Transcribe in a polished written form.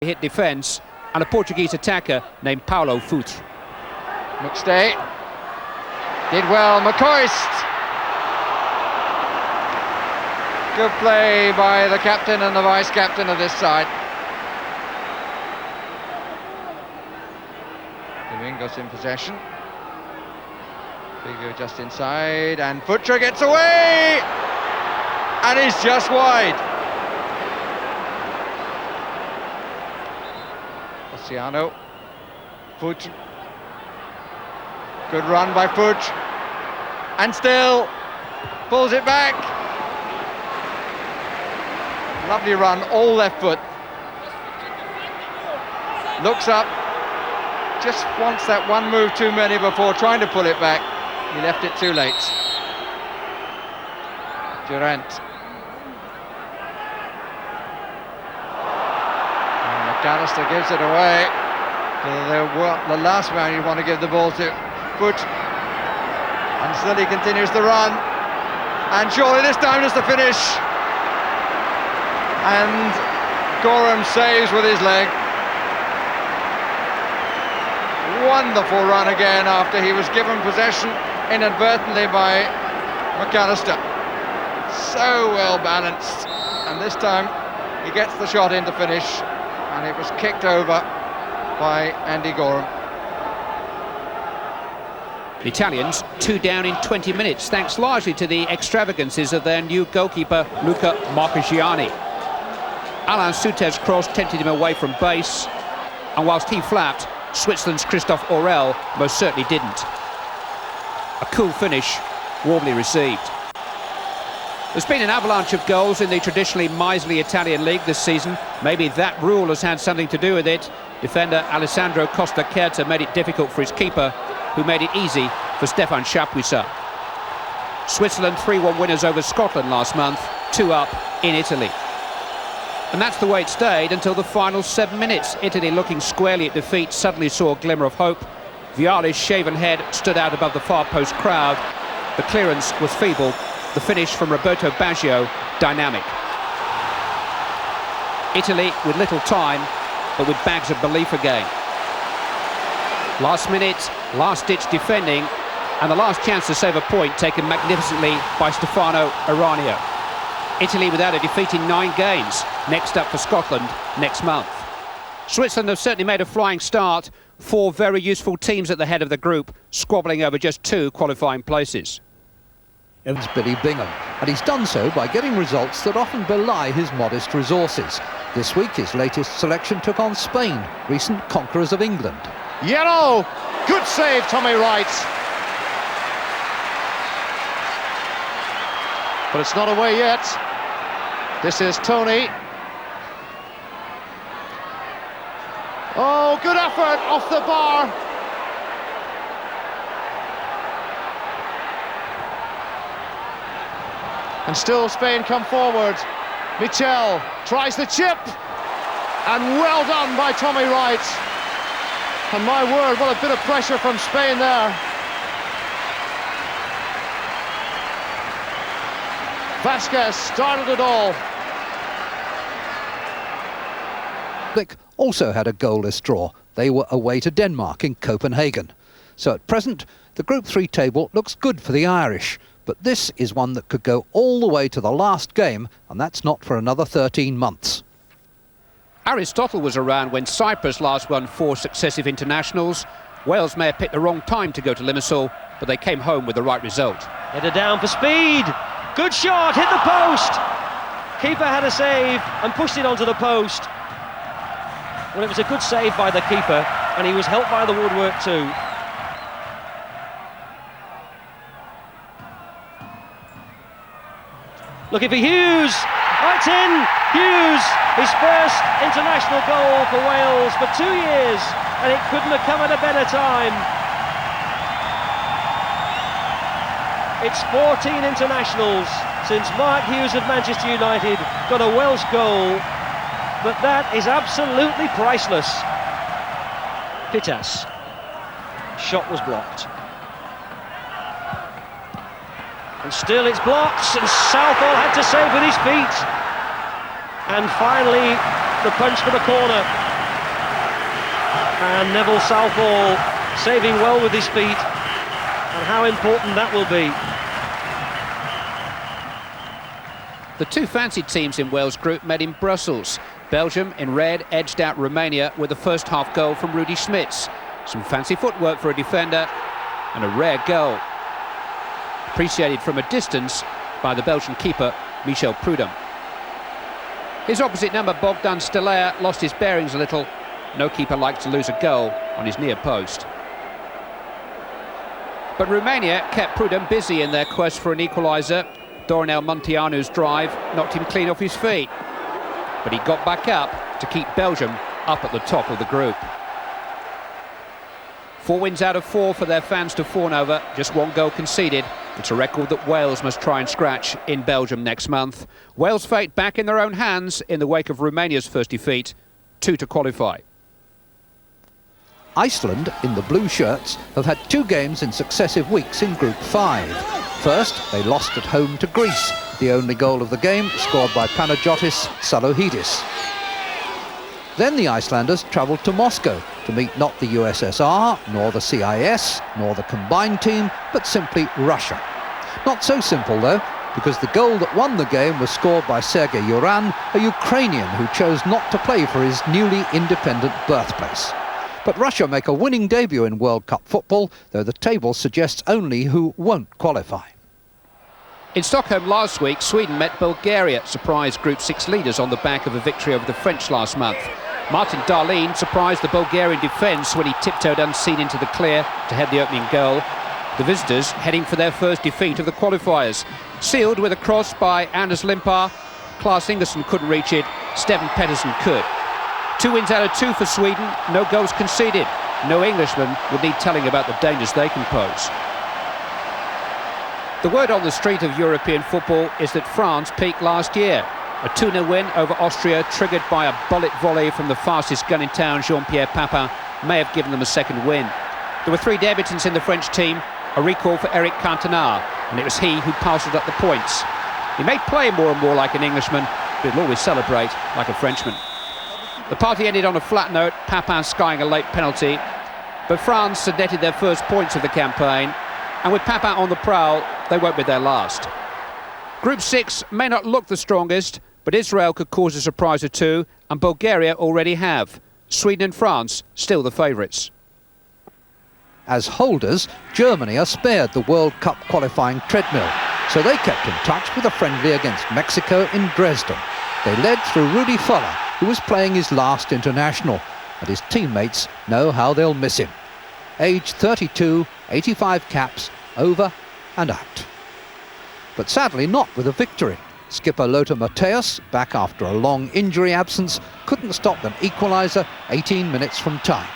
hit defence, and a Portuguese attacker named Paulo Futre. McStay did well. McCoist. Good play by the captain and the vice-captain of this side. Domingos in possession. Figo just inside, and Futre gets away! And he's just wide. Oceano. Futre. Good run by Futre. And still pulls it back. Lovely run, all left foot. Looks up. Just wants that one move too many before trying to pull it back. He left it too late. Durant. And McAllister gives it away. The last man you want to give the ball to. Foot. And still he continues the run. And surely this time is the finish. And Gorham saves with his leg. Wonderful run again after he was given possession inadvertently by McAllister. So well balanced, and this time he gets the shot in to finish, and it was kicked over by Andy Gorham. The Italians 2 down in 20 minutes, thanks largely to the extravagances of their new goalkeeper Luca Marchigiani. Alain Souter's cross tempted him away from base, and whilst he flapped, Switzerland's Christophe Aurel most certainly didn't. A cool finish, warmly received. There's been an avalanche of goals in the traditionally miserly Italian league this season. Maybe that rule has had something to do with it. Defender Alessandro Costa Curta made it difficult for his keeper, who made it easy for Stéphane Chapuisat. Switzerland 3-1 winners over Scotland last month, 2 up in Italy. And that's the way it stayed until the final 7 minutes. Italy, looking squarely at defeat, suddenly saw a glimmer of hope. Vialli's shaven head stood out above the far post crowd. The clearance was feeble. The finish from Roberto Baggio, dynamic. Italy with little time, but with bags of belief again. Last minute, last-ditch defending, and the last chance to save a point taken magnificently by Stefano Aranio. Italy without a defeat in 9 games, next up for Scotland next month. Switzerland have certainly made a flying start. 4 very useful teams at the head of the group, squabbling over just 2 qualifying places. It's Billy Bingham, and he's done so by getting results that often belie his modest resources. This week his latest selection took on Spain, recent conquerors of England. Yellow! Good save, Tommy Wright. But it's not away yet. This is Tony. Oh, good effort off the bar. And still Spain come forward. Michel tries the chip. And well done by Tommy Wright. And my word, what a bit of pressure from Spain there. Vasquez started it all. Also had a goalless draw. They were away to Denmark in Copenhagen. So at present, the Group 3 table looks good for the Irish. But this is one that could go all the way to the last game, and that's not for another 13 months. Aristotle was around when Cyprus last won 4 successive internationals. Wales may have picked the wrong time to go to Limassol, but they came home with the right result. Header down for speed. Good shot, hit the post. Keeper had a save and pushed it onto the post. Well, it was a good save by the keeper, and he was helped by the woodwork too. Looking for Hughes. Right in. Hughes, his first international goal for Wales for 2 years, and it couldn't have come at a better time. It's 14 internationals since Mark Hughes of Manchester United got a Welsh goal, but that is absolutely priceless. Pittas. Shot was blocked. And still it's blocked, and Southall had to save with his feet. And finally, the punch for the corner. And Neville Southall saving well with his feet, and how important that will be. The two fancied teams in Wales' group met in Brussels. Belgium, in red, edged out Romania with the first half goal from Rudy Schmitz. Some fancy footwork for a defender, and a rare goal. Appreciated from a distance by the Belgian keeper, Michel Prudhomme. His opposite number, Bogdan Stelea, lost his bearings a little. No keeper likes to lose a goal on his near post. But Romania kept Prudhomme busy in their quest for an equaliser. Dorinel Munteanu's drive knocked him clean off his feet. But he got back up to keep Belgium up at the top of the group. 4 wins out of 4 for their fans to fawn over, just 1 goal conceded. It's a record that Wales must try and scratch in Belgium next month. Wales' fate back in their own hands in the wake of Romania's first defeat, 2 to qualify. Iceland, in the blue shirts, have had 2 games in successive weeks in Group 5. First, they lost at home to Greece, the only goal of the game scored by Panagiotis Salohidis. Then the Icelanders travelled to Moscow to meet not the USSR, nor the CIS, nor the combined team, but simply Russia. Not so simple though, because the goal that won the game was scored by Sergei Uran, a Ukrainian who chose not to play for his newly independent birthplace. But Russia make a winning debut in World Cup football, though the table suggests only who won't qualify. In Stockholm last week, Sweden met Bulgaria, surprised Group 6 leaders on the back of a victory over the French last month. Martin Dahlin surprised the Bulgarian defence when he tiptoed unseen into the clear to head the opening goal. The visitors heading for their first defeat of the qualifiers. Sealed with a cross by Anders Limpar. Klaas Ingersson couldn't reach it, Steven Pettersson could. 2 wins out of 2 for Sweden, no goals conceded. No Englishman would need telling about the dangers they can pose. The word on the street of European football is that France peaked last year. A 2-0 win over Austria, triggered by a bullet volley from the fastest gun in town, Jean-Pierre Papin, may have given them a second win. There were 3 debutants in the French team, a recall for Eric Cantona, and it was he who parcelled up the points. He may play more and more like an Englishman, but he'll always celebrate like a Frenchman. The party ended on a flat note, Papin skying a late penalty, but France had netted their first points of the campaign, and with Papin on the prowl, they won't be their last. Group 6 may not look the strongest, but Israel could cause a surprise or 2, and Bulgaria already have. Sweden and France still the favourites. As holders, Germany are spared the World Cup qualifying treadmill, so they kept in touch with a friendly against Mexico in Dresden. They led through Rudi Völler, who was playing his last international, and his teammates know how they'll miss him. Age 32, 85 caps, over and out. But sadly not with a victory. Skipper Lothar Matthäus, back after a long injury absence, couldn't stop an equaliser 18 minutes from time.